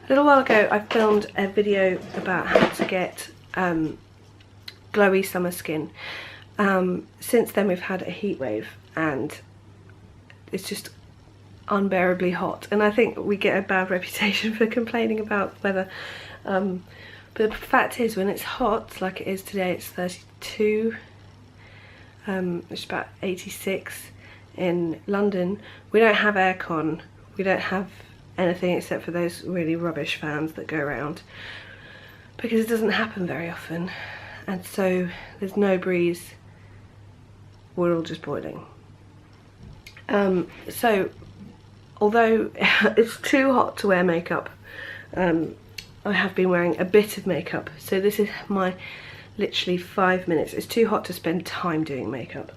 A little while ago I filmed a video about how to get glowy summer skin. Since then we've had a heat wave and it's just unbearably hot, and I think we get a bad reputation for complaining about weather, but the fact is, when it's hot like it is today, it's 32, it's about 86 in London. We don't have aircon, we don't have anything except for those really rubbish fans that go around, because it doesn't happen very often, and so there's no breeze, we're all just boiling. So although it's too hot to wear makeup, I have been wearing a bit of makeup. So this is my literally 5 minutes. It's too hot to spend time doing makeup.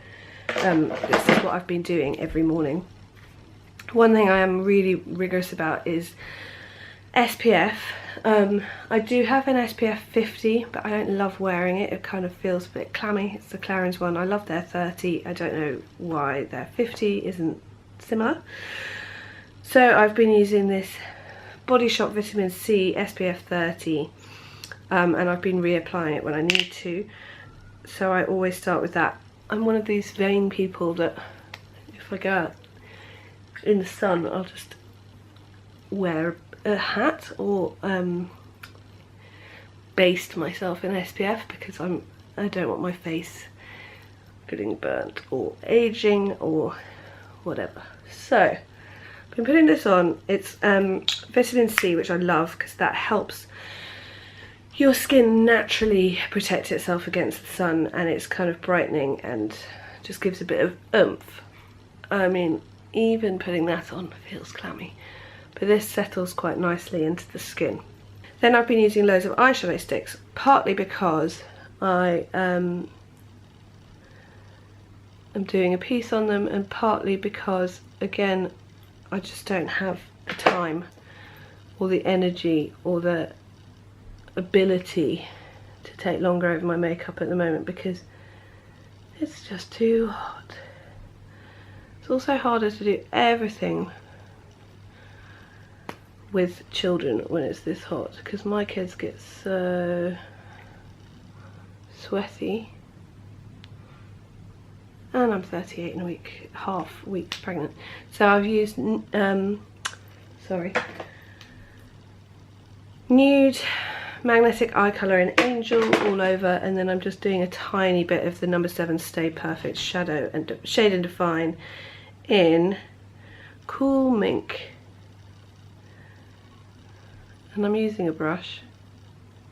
This is what I've been doing every morning. One thing I am really rigorous about is SPF. I do have an SPF 50, but I don't love wearing it. It kind of feels a bit clammy. It's the Clarins one. I love their 30. I don't know why their 50 isn't similar. So I've been using this Body Shop Vitamin C SPF 30, and I've been reapplying it when I need to. So I always start with that. I'm one of these vain people that if I go out in the sun, I'll just wear a hat or baste myself in SPF, because I don't want my face getting burnt or aging or whatever. So I've been putting this on. It's vitamin C, which I love because that helps your skin naturally protect itself against the sun, and it's kind of brightening and just gives a bit of oomph. I mean, even putting that on feels clammy, but this settles quite nicely into the skin. Then I've been using loads of eyeshadow sticks, partly because I am doing a piece on them, and partly because, again, I just don't have the time or the energy or the ability to take longer over my makeup at the moment, because it's just too hot. It's also harder to do everything with children when it's this hot, because my kids get so sweaty, and I'm 38 and a week, half week pregnant. So I've used nude magnetic eye colour in Angel all over, and then I'm just doing a tiny bit of the No. 7 Stay Perfect shadow and Shade and Define in Cool Mink. And I'm using a brush,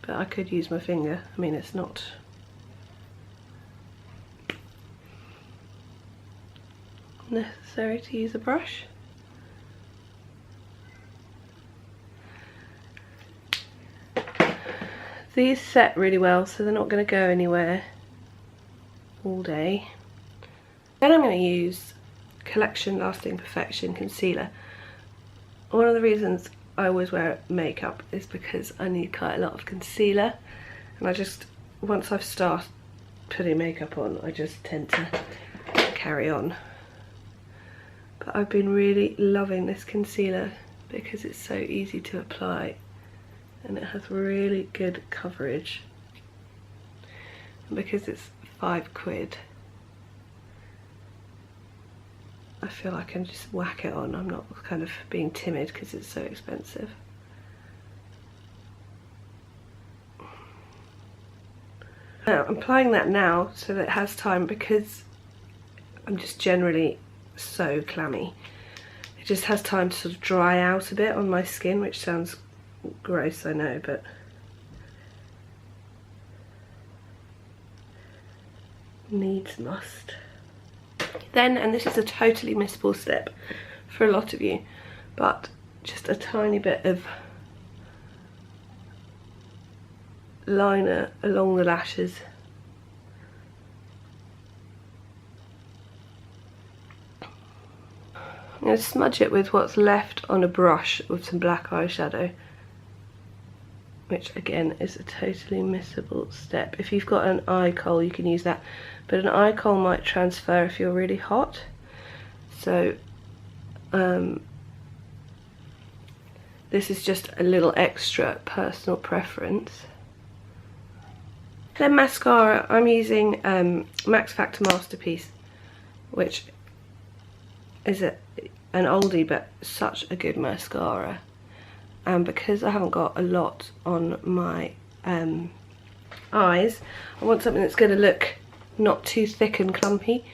but I could use my finger. I mean, it's not necessary to use a brush. These set really well, so they're not going to go anywhere all day. Then I'm going to use Collection Lasting Perfection Concealer. One of the reasons I always wear makeup is because I need quite a lot of concealer, and I just, once I've started putting makeup on, I just tend to carry on. But I've been really loving this concealer because it's so easy to apply and it has really good coverage, and because it's £5, I feel I can just whack it on. I'm not kind of being timid because it's so expensive. Now I'm applying that now so that it has time, because I'm just generally so clammy. It just has time to sort of dry out a bit on my skin, which sounds gross, I know, but needs must. Then, and this is a totally missable step for a lot of you, but just a tiny bit of liner along the lashes. I'm going to smudge it with what's left on a brush with some black eyeshadow, which again is a totally missable step. If you've got an eye kohl, you can use that, but an eye kohl might transfer if you're really hot. So This is just a little extra personal preference. Then mascara, I'm using Max Factor Masterpiece, which is an oldie but such a good mascara. And because I haven't got a lot on my eyes, I want something that's going to look not too thick and clumpy.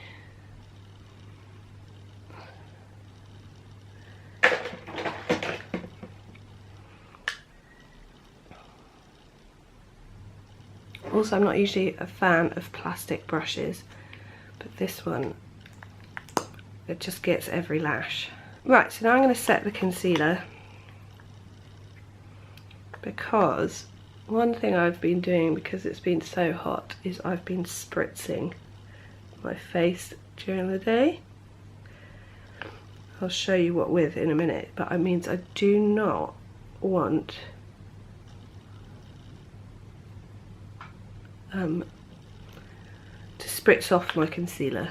Also, I'm not usually a fan of plastic brushes, but this one, it just gets every lash. Right, so now I'm going to set the concealer, because one thing I've been doing, because it's been so hot, is I've been spritzing my face during the day. I'll show you what with in a minute, but it means I do not want to spritz off my concealer.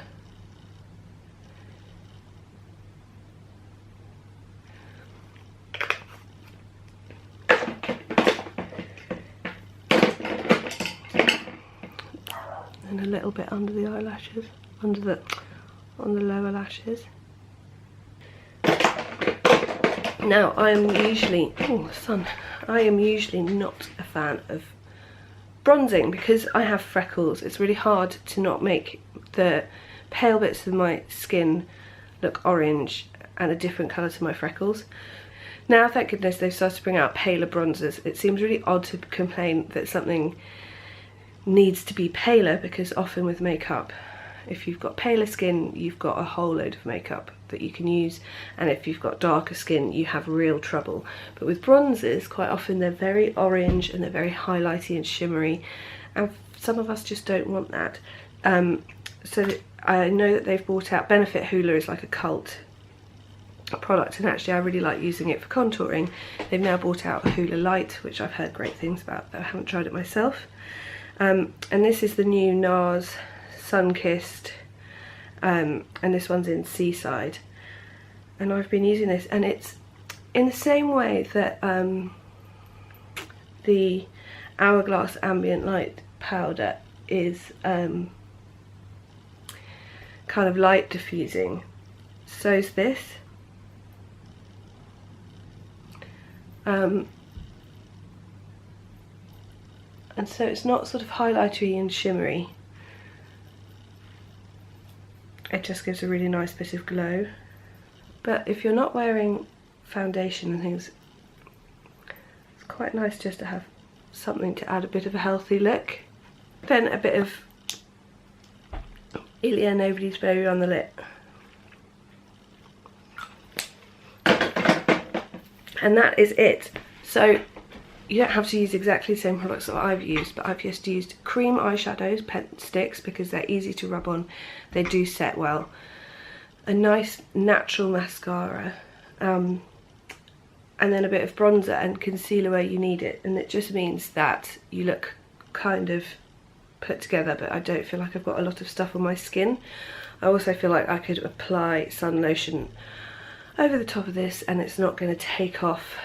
And a little bit under the eyelashes, on the lower lashes. Now I am usually, I am usually not a fan of bronzing because I have freckles. It's really hard to not make the pale bits of my skin look orange and a different colour to my freckles. Now, thank goodness, they've started to bring out paler bronzers. It seems really odd to complain that something needs to be paler, because often with makeup, if you've got paler skin, you've got a whole load of makeup that you can use, and if you've got darker skin, you have real trouble. But with bronzers, quite often they're very orange and they're very highlighty and shimmery, and some of us just don't want that. So I know that they've brought out, Benefit Hoola is like a cult product, and actually I really like using it for contouring. They've now brought out a Hoola Light, which I've heard great things about, though I haven't tried it myself. And this is the new NARS Sun-Kissed, and this one's in Seaside, and I've been using this, and it's in the same way that the Hourglass Ambient Light powder is kind of light diffusing, so's this. And so it's not sort of highlightery and shimmery. It just gives a really nice bit of glow. But if you're not wearing foundation and things, it's quite nice just to have something to add a bit of a healthy look. Then a bit of Ilia Nobody's Baby on the lip. And that is it. So you don't have to use exactly the same products that I've used, but I've just used cream eyeshadows, pen sticks, because they're easy to rub on, they do set well, a nice natural mascara, and then a bit of bronzer and concealer where you need it, and it just means that you look kind of put together, but I don't feel like I've got a lot of stuff on my skin. I also feel like I could apply sun lotion over the top of this and it's not going to take off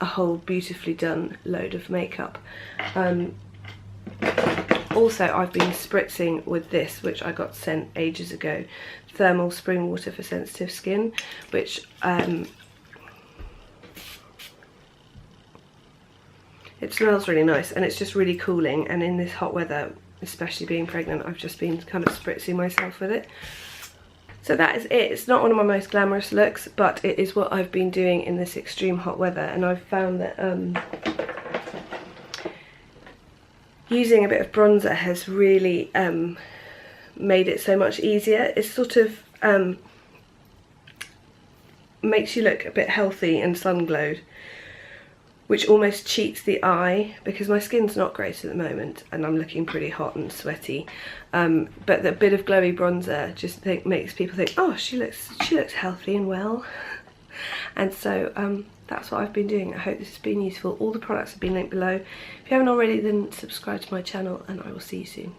a whole beautifully done load of makeup. Also, I've been spritzing with this, which I got sent ages ago, Thermal Spring Water for Sensitive Skin, which it smells really nice and it's just really cooling, and in this hot weather, especially being pregnant, I've just been kind of spritzing myself with it. So that is it. It's not one of my most glamorous looks, but it is what I've been doing in this extreme hot weather, and I've found that using a bit of bronzer has really made it so much easier. It sort of makes you look a bit healthy and sun-glowed, which almost cheats the eye, because my skin's not great at the moment and I'm looking pretty hot and sweaty, but the bit of glowy bronzer just makes people think, oh, she looks healthy and well. And so that's what I've been doing. I hope this has been useful. All the products have been linked below. If you haven't already, then subscribe to my channel and I will see you soon.